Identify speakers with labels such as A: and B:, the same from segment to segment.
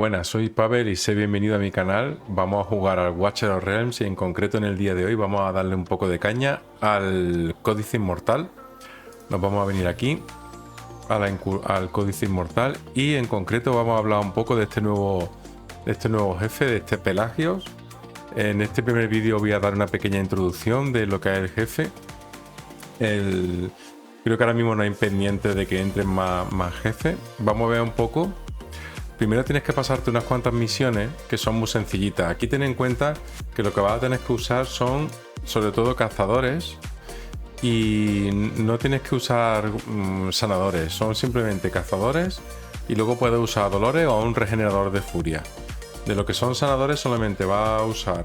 A: Buenas, soy Pavel y sé bienvenido a mi canal. Vamos a jugar al Watcher of Realms y en concreto en el día de hoy vamos a darle un poco de caña al Códice Inmortal. Nos vamos a venir aquí al Códice Inmortal y en concreto vamos a hablar un poco de este nuevo jefe, de este Pelagios. En este primer vídeo voy a dar una pequeña introducción de lo que es el jefe. Creo que ahora mismo no hay pendiente de que entren más jefes. Vamos a ver un poco. Primero tienes que pasarte unas cuantas misiones que son muy sencillitas. Aquí ten en cuenta que lo que vas a tener que usar son sobre todo cazadores y no tienes que usar sanadores, son simplemente cazadores y luego puedes usar dolores o un regenerador de furia. De lo que son sanadores solamente vas a usar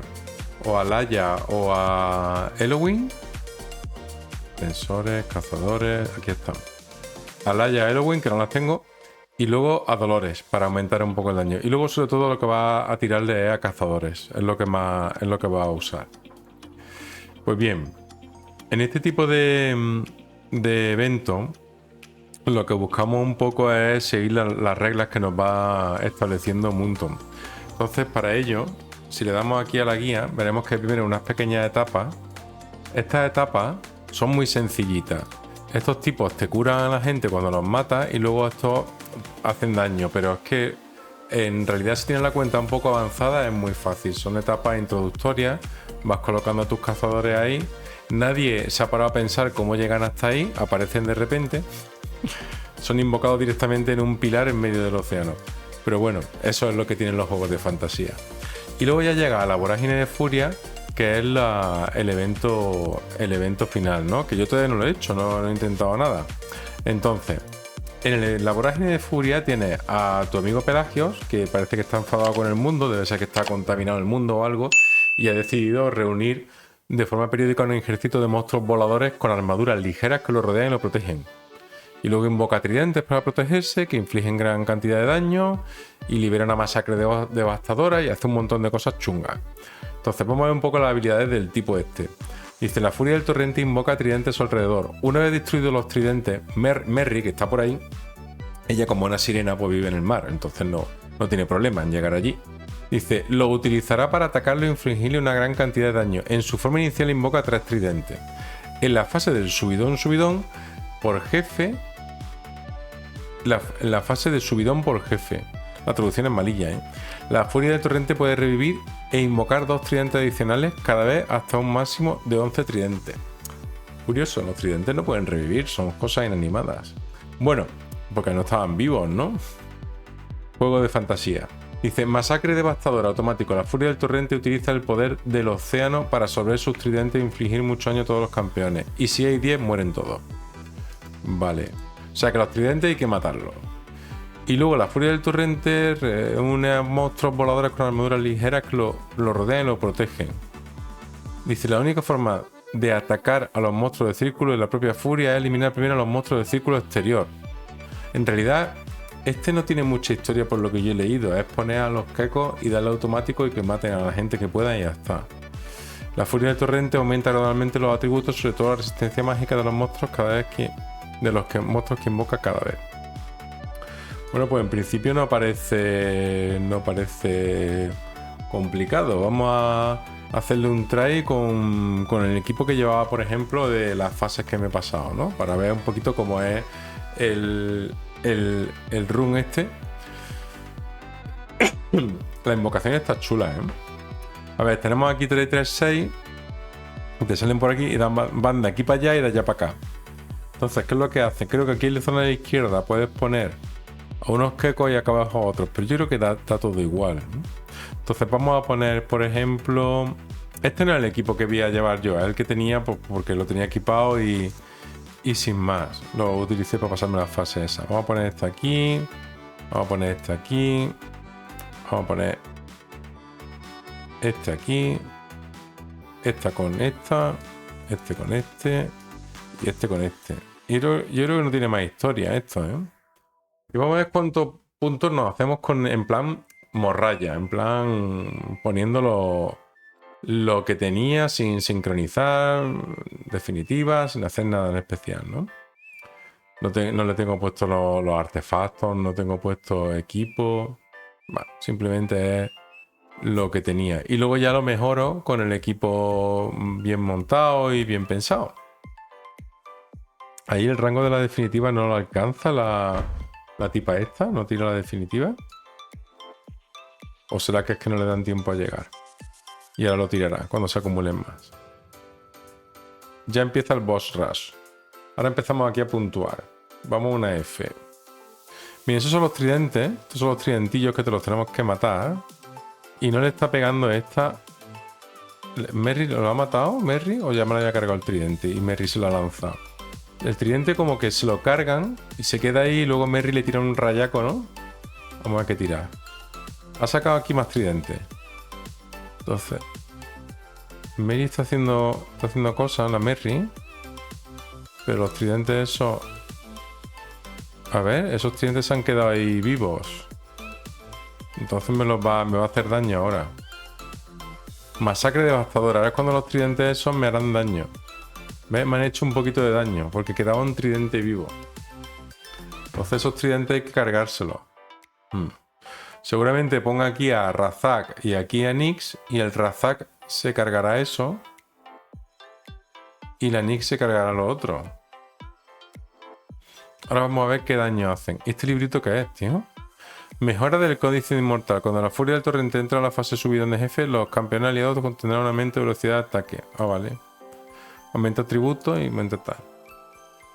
A: o a Laia o a Elowin. Tensores, cazadores, aquí están. A Laia, Elowin, que no las tengo. Y luego a Dolores, para aumentar un poco el daño. Y luego sobre todo lo que va a tirarle es a cazadores. Es lo que va a usar. Pues bien, en este tipo de evento, lo que buscamos un poco es seguir las reglas que nos va estableciendo Moonton. Entonces, para ello, si le damos aquí a la guía, veremos que hay primero unas pequeñas etapas. Estas etapas son muy sencillitas. Estos tipos te curan a la gente cuando los matas y luego estos hacen daño, pero es que en realidad si tienes la cuenta un poco avanzada es muy fácil. Son etapas introductorias, vas colocando a tus cazadores ahí. Nadie se ha parado a pensar cómo llegan hasta ahí, aparecen de repente. Son invocados directamente en un pilar en medio del océano. Pero bueno, eso es lo que tienen los juegos de fantasía. Y luego ya llega a la vorágine de furia, que es el evento final, ¿no? Que yo todavía no lo he hecho, no he intentado nada. Entonces, la vorágine de furia tienes a tu amigo Pelagios, que parece que está enfadado con el mundo, debe ser que está contaminado el mundo o algo, y ha decidido reunir de forma periódica un ejército de monstruos voladores con armaduras ligeras que lo rodean y lo protegen. Y luego invoca tridentes para protegerse, que infligen gran cantidad de daño y libera una masacre devastadora y hace un montón de cosas chungas. Entonces vamos a ver un poco las habilidades del tipo este. Dice, la furia del torrente invoca tridentes a su alrededor. Una vez destruidos los tridentes, Merry, que está por ahí, ella como una sirena pues vive en el mar, entonces no tiene problema en llegar allí. Dice, lo utilizará para atacarlo e infligirle una gran cantidad de daño. En su forma inicial invoca 3 tridentes. En la fase del subidón por jefe, en la fase de subidón por jefe, la traducción es malilla, la furia del torrente puede revivir e invocar 2 tridentes adicionales cada vez hasta un máximo de 11 tridentes. Curioso, los tridentes no pueden revivir, son cosas inanimadas. Bueno, porque no estaban vivos, ¿no? Juego de fantasía. Dice, masacre devastadora automático. La furia del torrente utiliza el poder del océano para absorber sus tridentes e infligir mucho daño a todos los campeones. Y si hay 10, mueren todos. Vale. O sea que los tridentes hay que matarlos. Y luego la furia del torrente reúne a monstruos voladores con armaduras ligeras que lo rodean y lo protegen. Dice, la única forma de atacar a los monstruos de círculo de la propia furia es eliminar primero a los monstruos de círculo exterior. En realidad, este no tiene mucha historia por lo que yo he leído. Es poner a los quecos y darle automático y que maten a la gente que pueda y ya está. La furia del torrente aumenta gradualmente los atributos, sobre todo la resistencia mágica de los monstruos monstruos que invoca cada vez. Bueno, pues en principio no parece complicado. Vamos a hacerle un try con el equipo que llevaba, por ejemplo, de las fases que me he pasado, ¿no? Para ver un poquito cómo es el run este. La invocación está chula, ¿eh? A ver, tenemos aquí 3, 3, 6. Te salen por aquí y van de aquí para allá y de allá para acá. Entonces, ¿qué es lo que hacen? Creo que aquí en la zona de la izquierda puedes poner a unos quecos y acá abajo a otros, pero yo creo que da todo igual, ¿no? Entonces vamos a poner, por ejemplo, este no es el equipo que voy a llevar yo, es el que tenía porque lo tenía equipado y sin más, lo utilicé para pasarme la fase esa. Vamos a poner esta aquí, vamos a poner esta aquí, vamos a poner este aquí, esta con esta, este con este y este con este. Y yo creo que no tiene más historia esto, ¿eh? Y vamos a ver cuántos puntos nos hacemos en plan morralla, en plan poniendo lo que tenía sin sincronizar, definitiva, sin hacer nada en especial, ¿no? No le tengo puesto los artefactos, no tengo puesto equipo. Bueno, simplemente es lo que tenía. Y luego ya lo mejoro con el equipo bien montado y bien pensado. Ahí el rango de la definitiva no lo alcanza la tipa esta, no tira la definitiva. ¿O será que es que no le dan tiempo a llegar? Y ahora lo tirará cuando se acumulen más. Ya empieza el boss rush. Ahora empezamos aquí a puntuar. Vamos a una F. Miren, esos son los tridentes. Estos son los tridentillos que te los tenemos que matar. Y no le está pegando esta. ¿Merry lo ha matado? ¿Merry? ¿O ya me lo había cargado el tridente? Y Merry se lo ha lanzado. El tridente como que se lo cargan y se queda ahí y luego Merry le tira un rayaco, ¿no? Vamos a ver qué tirar. Ha sacado aquí más tridentes. Entonces, Merry está haciendo cosas, la Merry. Pero los tridentes esos... A ver, esos tridentes se han quedado ahí vivos. Entonces me va a hacer daño ahora. Masacre devastadora. Ahora es cuando los tridentes esos me harán daño. ¿Ves? Me han hecho un poquito de daño. Porque quedaba un tridente vivo. Entonces esos tridentes hay que cargárselos. Seguramente ponga aquí a Razak y aquí a Nyx. Y el Razak se cargará eso. Y la Nyx se cargará lo otro. Ahora vamos a ver qué daño hacen. ¿Este librito qué es, tío? Mejora del códice inmortal. Cuando la furia del torrente entra a la fase subidón de jefe, los campeones aliados contendrán un aumento de velocidad de ataque. Ah, vale. Aumenta atributos y aumenta tal.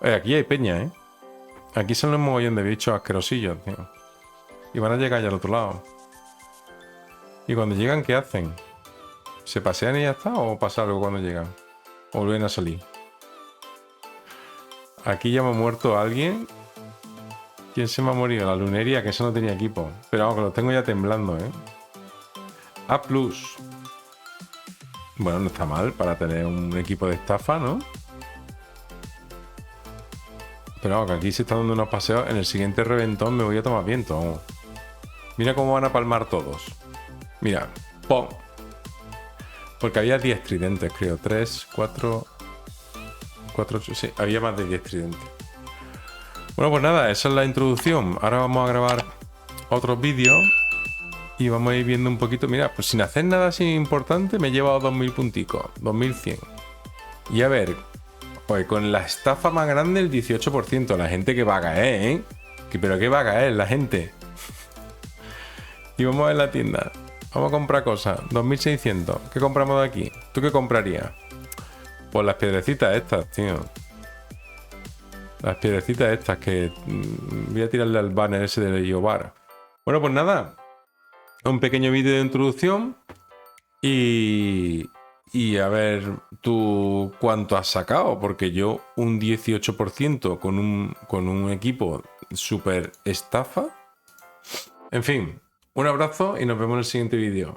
A: Aquí hay peña, ¿eh? Aquí son un mogollón de bichos asquerosillos, tío. Y van a llegar ya al otro lado. Y cuando llegan, ¿qué hacen? ¿Se pasean y ya está? ¿O pasa algo cuando llegan? ¿O vuelven a salir? Aquí ya me ha muerto alguien. ¿Quién se me ha morido? La lunería, que eso no tenía equipo. Pero vamos, que lo tengo ya temblando, ¿eh? A+. Bueno, no está mal para tener un equipo de estafa, ¿no? Pero vamos, que aquí se está dando unos paseos. En el siguiente reventón me voy a tomar viento, vamos. Mira cómo van a palmar todos. Mira, ¡pum! Porque había 10 tridentes, creo. 3, 4, 8, sí, había más de 10 tridentes. Bueno, pues nada, esa es la introducción. Ahora vamos a grabar otros vídeos y vamos a ir viendo un poquito. Mira, pues sin hacer nada así importante me he llevado 2000 punticos, 2100. Y a ver, pues con la estafa más grande el 18%. La gente que va a caer, ¿eh? Pero ¿qué va a caer la gente? Y vamos a ver la tienda. Vamos a comprar cosas. 2600. ¿Qué compramos de aquí? ¿Tú qué comprarías? Pues las piedrecitas estas, tío. Las piedrecitas estas que voy a tirarle al banner ese de Yobar. Bueno, pues nada. Un pequeño vídeo de introducción. Y a ver tú cuánto has sacado. Porque yo un 18% con un equipo súper estafa. En fin, un abrazo y nos vemos en el siguiente vídeo.